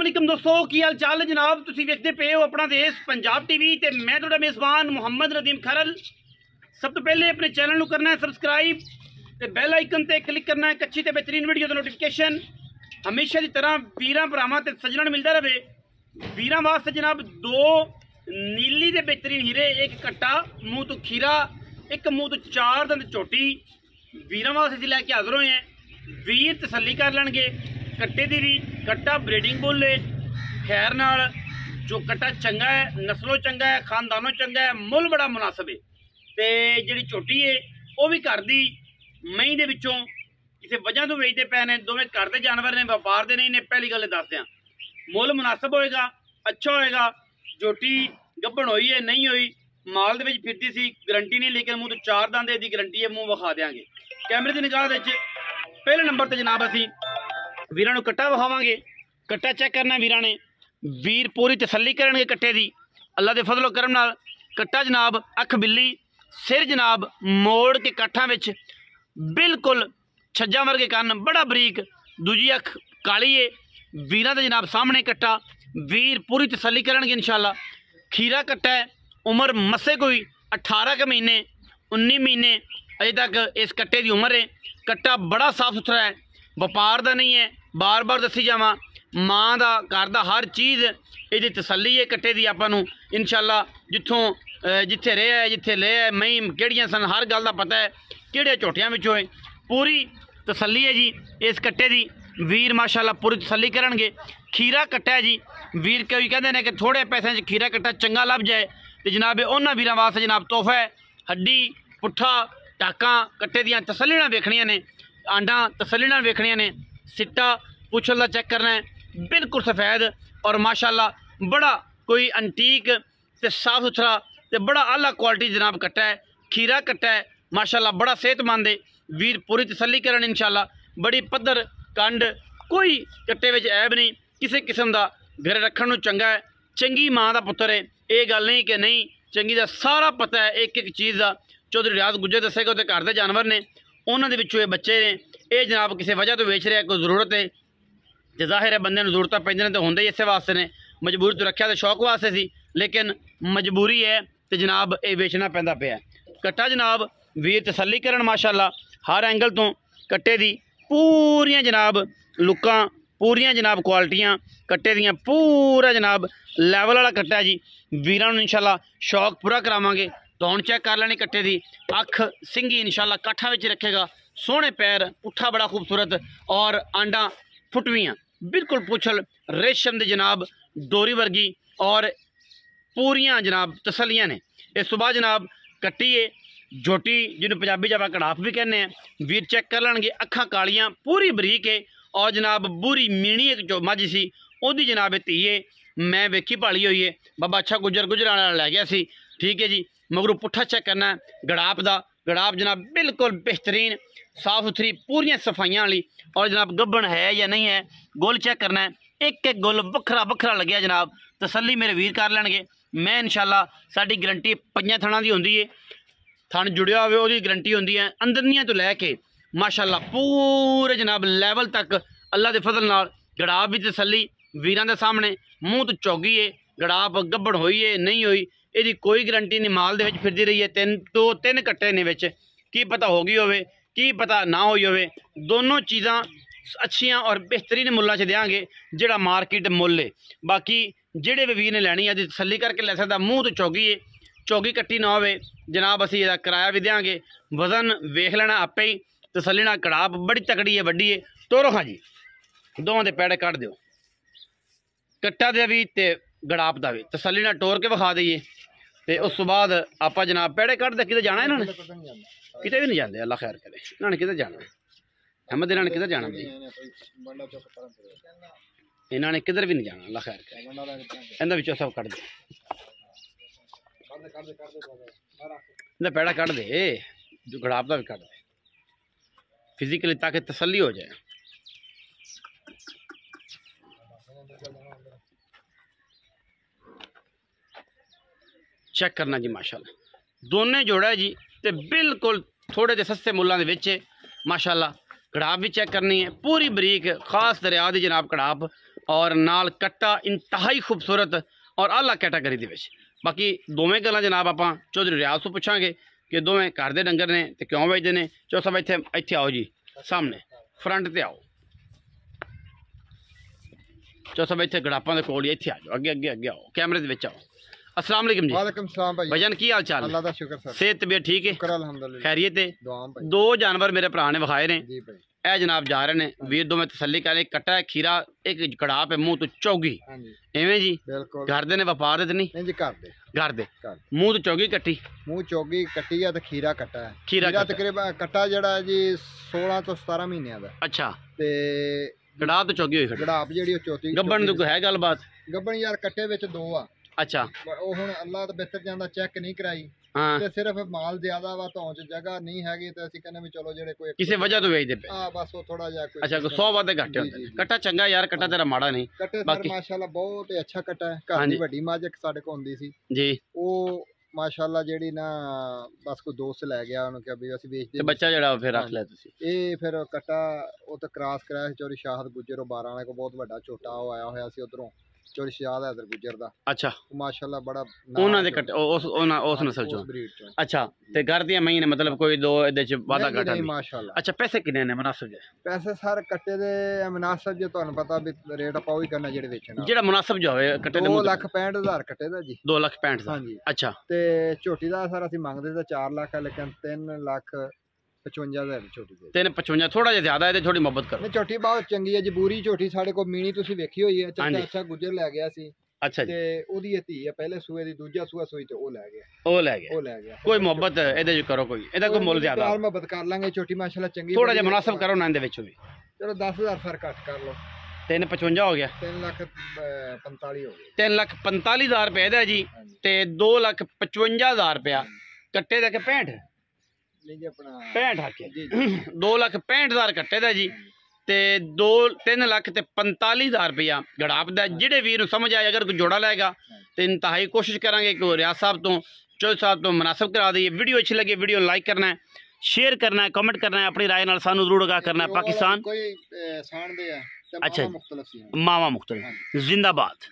वालेकुम दोस्तों की हाल चाल है जनाब। तुसीं वेखदे पे हो अपना देश पंजाब टीवी ते मैं तुहाडा मेज़बान मुहम्मद नदीम खरल। सब तो पहले अपने चैनल नूं करना है सबसक्राइब ते बैल आइकन ते क्लिक करना है अच्छी ते बेहतरीन वीडियो दा नोटिफिकेशन हमेशा की तरह वीरां भरावां ते सज्जणां नूं मिलदा रहे। वीरां वास्ते जनाब दो नीली दे बेहतरीन हीरे, एक कट्टा मूँह तो खीरा, एक मूँह तो चार दंद झोटी वीरां वास्ते असीं लैके हाज़र होए हैं। वीर तसल्ली कर लैणगे कट्टे दी भी। कट्टा ब्रीडिंग बुल है खैर नाल, जो कट्टा चंगा है, नस्लों चंगा है, खानदानों चंगा है, मुल बड़ा मुनासिब है। ते जिहड़ी झोटी है वह भी घर दी मई दे विचों किसी वजह तो वेचते पे ने। दोवें घर के जानवर ने, व्यापार दे नहीं ने। पहली गल दस दियां मुल मुनासिब होएगा, अच्छा होएगा। झोटी गब्बण होई है नहीं होई, माल दे विच फिरदी सी, गारंटी नहीं, लेकिन मूँह तो चार दांदे दी गारंटी है। मूँह विखा देंगे कैमरे की निगाह विच। पहले नंबर ते जनाब असीं वीरां नूं कट्टा विखावांगे। कट्टा चेक करना वीरां ने, वीर पूरी तसल्ली करनगे कट्टे दी अल्लाह दे फजलो करम नाल। कट्टा जनाब अख बिल्ली, सिर जनाब मोड़ के काठां विच, बिल्कुल छज्जा वर्गे कन्न, बड़ा बरीक, दूजी अख काली है। वीरां दे जनाब सामने कट्टा, वीर पूरी तसल्ली करनगे इंशाअल्लाह। खीरा कट्टा है, उम्र मसे कोई 18 के महीने 19 महीने अजे तक इस कट्टे की उम्र है। कट्टा बड़ा साफ सुथरा है, व्यापार का नहीं है। बार बार दसी जावा माँ का घर का हर चीज़ ये तसल्ली है कट्टे की। आपां इंशाअल्लाह जिथों जिथे रहा है, जिथे ले है, मई केड़ियां सन, हर गल का पता है, किहड़े झोटियां विचों है। पूरी तसल्ली है जी इस कट्टे की। वीर माशाअल्लाह पूरी तसल्ली करनगे। खीरा कट्टा है जी, वीर कोई कहते हैं कि थोड़े पैसों खीरा कट्टा चंगा लभ जाए तो जनाब उन्होंने वीरां वास्ते जनाब तोहफा है। हड्डी पुट्ठा टाका कट्टे दियां तसल्ली नाल वेखणियां ने, आंडा तसल्ली नाल वेखणियां ने, सिट्टा पुछल दा चेक करना है, बिल्कुल सफ़ेद और माशाअल्लाह बड़ा कोई अंटीक ते साफ सुथरा ते बड़ा आला क्वालिटी जनाब कट्टा है। खीरा कट्टा है माशाअल्लाह, बड़ा सेहतमंद है। वीर पूरी तसल्ली करन इंशाअल्लाह। बड़ी पद्धर कंड, कोई कट्टे विच ऐब नहीं, किसी किस्म का घर रखण नूं चंगा है। चंगी माँ का पुत्र है, ये गल नहीं कि नहीं, चंगी का सारा पता है एक एक चीज़ का। चौधरी रियाज गुज्जर दसेगा तो घर के जानवर ने, उन्होंने विचों ये बच्चे ने, ये जनाब किसी वजह तो वेच रहा है, कोई जरूरत है तो जाहिर है बंदे जरूरत पैंदियां तो होंदे ही इस वास्ते ने। मजबूरी तो रखा तो शौक वास्ते सी, लेकिन मजबूरी है तो जनाब ये बेचना पैंदा पिया। कट्टा जनाब वीर तसल्ली करन माशाअल्लाह, हर एंगल तो कट्टे दी पूरियां जनाब लुक्कां, पूरियां जनाब क्वालिटियां कट्टे दियां, पूरा जनाब लैवल वाला कट्टा है जी। वीरां नूं इंशाअल्लाह शौक पूरा करावांगे। धौन चेक कर लेनी कट्टे दी, अख सिंगी इंशाअल्लाह काठा विच रखेगा, सोहने पैर, पुट्ठा बड़ा खूबसूरत और आंडा फुटवियाँ, बिल्कुल पुछल रेशम दे जनाब डोरी वर्गी और पूरियां जनाब तसलियां ने। इस सुबह जनाब कट्टी है झोटी, जिन्होंने पंजाबी जावा कड़ाफ भी कहने हैं। वीर चेक कर लेंगे, अखा कालियां, पूरी बरीक है और जनाब बूरी मीणी एक जो मझ सी ओदी जनाब धी है, मैं वेखी भाली हुई है। बाबा अच्छा गुजर गुजराने लै गया सी, ठीक है जी। मगरों पुट्ठा चेक करना है गड़ाप का, गड़ाप जनाब बिल्कुल बेहतरीन साफ सुथरी, पूरियां सफाइयां वाली, और जनाब गब्बन है या नहीं है गोल चेक करना है। एक एक गोल वखरा वखरा लग्या जनाब, तसल्ली मेरे वीर कर लैणगे। मैं इंशाअल्लाह साडी गारंटी 5 थणा की होंदी है, थण जुड़िया होवे ओहदी गारंटी होंदी है। अंदरनियां तो लैके माशाअल्लाह पूरे जनाब लैवल तक अल्लाह के फजल नाल। गड़ाप भी तसल्ली वीरां दे सामने, मूँह तो चौगी है, गड़ाप गब्बन होई है नहीं होई यदी कोई गारंटी नहीं। माल दे विच फिरदी रही है, 3 कट्टे ने विच, की पता हो गई होवे की पता ना होई होवे। दोनों चीज़ां अच्छियां और बेहतरीन मुल्लां च देंगे जिहड़ा मार्केट मुल है। बाकी जिहड़े भी वीर ने लैनी है तसल्ली करके लै सकदा। मूँह तो चौगी है, चौगी कट्टी ना होवे जनाब असीं इहदा किराया भी देंगे। वजन वेख लेना आपे ही, तसल्ली नाल। कड़ाप बड़ी तकड़ी है, वड्डी है। तोरो हाँ जी, दोवां दे पैड़े कट दिओ, कट्टा दे भी ते गड़ाप का भी तसल्ली नाल टोर के विखा दईए। तो उस बाद आप जनाब पैड़े कट दे। किते जाना इन्होंने? किते भी नहीं जाते, अल्लाह खैर करे। इन्होंने किते जाना? अहमद इन्होंने किधर जाना? इन्होंने किधर भी नहीं जाना, अल्लाह खैर करे। इन्होंने विचों सब कट दे, इन्हें पैड़ा कट दे, जो गड़ाप का भी कट दे फिजिकली, ताकि तसल्ली हो जाए। चेक करना जी माशाअल्लाह दोनों जोड़ा है जी, तो बिल्कुल थोड़े जे सस्ते मुल्लां दे विच माशाअल्लाह। कड़ाप भी चेक करनी है, पूरी बरीक खास दरिया दी जनाब कड़ाप, और नाल कट्टा इंतहाई खूबसूरत और आला कैटागरी दे विच। बाकी दोवें गल्लां जनाब आपां चौधरी रियाज तो पुछांगे कि दोवें घर दे डंगर ने ते क्यों वेचदे ने। चो सब इत्थे इत्थे आओ जी, सामने फ्रंट ते आओ। चो सब इत्थे गड़ापां दे कोल ही इत्थे आ जाओ, अगे अगे अगे आओ, कैमरे दे विच आओ। अस्सलाम वालेकुम जी। वालेकुम सलाम भाई। भजन की हाल चाल है? अल्लाह दा शुक्र सर। सेहत तबीयत ठीक है? शुक्र अल्हम्दुलिल्लाह। खैरियत है? दुआओं भाई। दो जानवर मेरे भरा ने विखाए ने, जी भाई। ए जनाब जा रहे हैं वीर, दो में तसल्ली करें। कट्टा है, खीरा, एक कड़ाप है, मुंह तो चौगी। हां जी एवें जी बिल्कुल। घर दे ने व्यापार दे नहीं? नहीं जी घर दे। घर दे घर। मुंह तो चौगी कट्टी, मुंह चौगी कट्टी है ते खीरा कट्टा है। खीरा कट्टा। तकरीबन कट्टा जेड़ा है जी 16 तो 17 महीनों दा। अच्छा ते कड़ाप तो चौगी हुई खड़ी। गड़ाप जेड़ी चौथी गब्बन तो है गलबात? गब्बन यार कट्टे विच दो आ। अच्छा ਉਹ ਹੁਣ ਅੱਲਾਹ ਦਾ ਬਿਹਤਰ ਜਾਂਦਾ ਚੈੱਕ ਨਹੀਂ ਕਰਾਈ हाँ ਤੇ ਸਿਰਫ ਮਾਲ ਜ਼ਿਆਦਾ ਵਾ ਧੌਣ ਚ ਜਗ੍ਹਾ ਨਹੀਂ ਹੈਗੀ ਤੇ ਅਸੀਂ ਕਹਿੰਦੇ ਵੀ ਚਲੋ ਜਿਹੜੇ ਕੋਈ किसी वजह तो वेचते पे? ਆ ਬਸ ਉਹ ਥੋੜਾ ਜਿਹਾ ਕੋਈ अच्छा 100 वादे घट जी, होते जी, हैं। जी। कट्टा चंगा यार, कट्टा तेरा माड़ा नहीं ਕੱਟੇ ਸਰ ਬਾਕੀ- ਮਾਸ਼ਾਅੱਲਾ ਬਹੁਤ ਹੀ ਅੱਛਾ ਕੱਟਾ ਹੈ। ਘਰ ਹਾਂਜੀ। ਦੀ ਵੱਡੀ ਮੱਝ ਇੱਕ ਸਾਡੇ ਕੋਲ ਹੁੰਦੀ ਸੀ, जी। ਉਹ ਮਾਸ਼ਾਅੱਲਾ ਜਿਹੜੀ ਨਾ ਬਸ ਕੋਈ ਦੋਸਤ ਲੈ ਗਿਆ ਉਹਨੂੰ ਕਿਹਾ ਵੀ ਅਸੀਂ ਵੇਚਦੇ ते बच्चा जड़ा फिर रख लिया तुसी? ਇਹ ਫਿਰ ਕੱਟਾ ਉਹ ਤਾਂ ਕ੍ਰਾਸ ਕਰਾਇਆ ਸੀ ਚੋਰੀ ਸ਼ਾਹਦ ਗੁੱਜਰ, ਉਹ 12 ਵਾਲੇ ਕੋ ਬਹੁਤ ਵੱਡਾ ਝੋਟਾ ਉਹ ਆਇਆ ਹੋਇਆ ਸੀ ਉਧਰੋਂ ਚੋਰੀ ਸ਼ਾਹਦ ਹੈਦਰ ਗੁੱਜਰ ਦਾ। अच्छा ਉਹ ਮਾਸ਼ਾਅੱਲਾ ਬੜਾ ਉਹਨਾਂ ਦੇ ਕੱਟੇ ਉਸ ਨਸਲ ਚੋਂ? ਬਰੀਡ ਚੋਂ। अच्छा ਤੇ घर ਦੀਆਂ ਮਹੀਨੇ ਮਤਲਬ ਕੋਈ ਦੋ ਇਹਦੇ ਚ ਵਾਦਾ ਨਹੀਂ, ਘਟਾ ਨਹੀਂ ਨਹੀਂ? ਮਾਸ਼ਾਅੱਲਾ। ਅੱਛਾ ਪੈਸੇ ਕਿੰਨੇ ਨੇ ਮੁਨਾਸਬ ਜੇ? ਪੈਸੇ ਸਰ ਕੱਟੇ ਦੇ ਮੁਨਾਸਬ ਜੇ ਤੁਹਾਨੂੰ ਪਤਾ ਵੀ ਰੇਟ ਆਪਾਂ ਉਹੀ ਕਰਨਾ ਜਿਹੜੇ ਵੇਚਣਾ। ਜਿਹੜਾ ਮੁਨਾਸਬ ਜੋ ਹੋਵੇ ਕੱਟੇ ਦੇ 2,65,000 ਕੱਟੇ ਦਾ ਜੀ। 2,65,000। ਹਾਂਜੀ। ਅੱਛਾ ਤੇ ਝੋਟੀ ਦਾ ਸਰ ਅਸੀਂ ਮੰਗਦੇ ਤਾਂ 4 ਲੱਖ ਹੈ, ਲੇਕਿਨ 3,55,000 ਝੋਟੀ ਦੇ। 355 ਥੋੜਾ ਜਿਹਾ ਜ਼ਿਆਦਾ ਹੈ ਤੇ ਥੋੜੀ ਮੁਹੱਬਤ ਕਰੋ। ਨਹੀਂ ਝੋਟੀ ਬਹੁਤ ਚੰਗੀ ਹੈ ਜੀ, ਬੂਰੀ ਝੋਟੀ ਸਾਡੇ ਕੋਲ ਮੀਣੀ ਤੁਸੀਂ ਵੇਖੀ ਹੋਈ ਹੈ। ਹਾਂਜੀ। ਅੱਛਾ ਗੁੱਜਰ ਲੈ ਗਿਆ ਸੀ ਅੱਛਾ ਜੀ ਤੇ ਉਹਦੀ ਇਹ ਧੀ ਹੈ, ਪਹਿਲੇ ਸੂਏ ਦੀ, ਦੂਜਾ ਸੂਆ ਸੂਈ ਤੇ ਉਹ ਲੈ ਗਿਆ। ਉਹ ਲੈ ਗਿਆ। ਉਹ ਲੈ ਗਿਆ। ਕੋਈ ਮੁਹੱਬਤ ਇਹਦੇ ਚ ਕਰੋ, ਕੋਈ ਇਹਦਾ ਕੋਈ ਮੁੱਲ ਜ਼ਿਆਦਾ ਪਿਆਰ ਮੁਹੱਬਤ ਕਰ ਲਾਂਗੇ। ਝੋਟੀ ਮਾਸ਼ਾਅੱਲਾ ਚੰਗੀ ਥੋੜਾ ਜਿਹਾ ਮੁਨਾਸਬ ਕਰੋ ਨਾ ਇਹਦੇ ਵਿੱਚ ਵੀ। ਚਲੋ 10,000 ਫਰਕ ਘੱਟ ਕਰ ਲਓ। 355 ਹੋ ਗਿਆ। 3,45,000 ਹੋ ਗਏ। 3,45,000 ਰੁਪਏ ਦਾ ਜੀ ਹਾਂਜੀ। ਤੇ 2,55,000 ਰੁਪਇਆ ਕੱਟੇ ਦਾ ਕਿ 65? ਨਹੀਂ ਜੀ ਆਪਣਾ 65 ਹਾਕੇ ਜੀ 2,65,000 ਕੱਟੇ ਦਾ ਜੀ ਤੇ 3,45,000 ਰੁਪਇਆ ਗੜਾਪ ਦਾ। ਜਿਹੜੇ ਵੀਰ ਨੂੰ ਸਮਝ ਆਏ ਅਗਰ ਕੋਈ ਜੋੜਾ ਲਏਗਾ ਤੇ ਇੰਤਹਾਈ ਕੋਸ਼ਿਸ਼ ਕਰਾਂਗੇ ਕਿ ਰਿਆਜ਼ ਸਾਹਿਬ ਤੋਂ, ਚੌਧਰੀ ਸਾਹਿਬ ਤੋਂ ਮੁਨਾਸਬ ਕਰਾ ਦਈਏ। ਵੀਡੀਓ ਅੱਛੀ ਲੱਗੇ ਵੀਡੀਓ ਲਾਈਕ करना है, शेयर करना है, कमेंट करना है, अपनी राय नाल सानू जरूर आगाह करना है। पाकिस्तान ਕੋਈ ਸਾਣ ਦੇ ਆ ਤੇ अच्छा। ਮਾਵਾ ਮੁਖਤਲਫ ਸੀ। मावा मुख्तलिफ जिंदाबाद।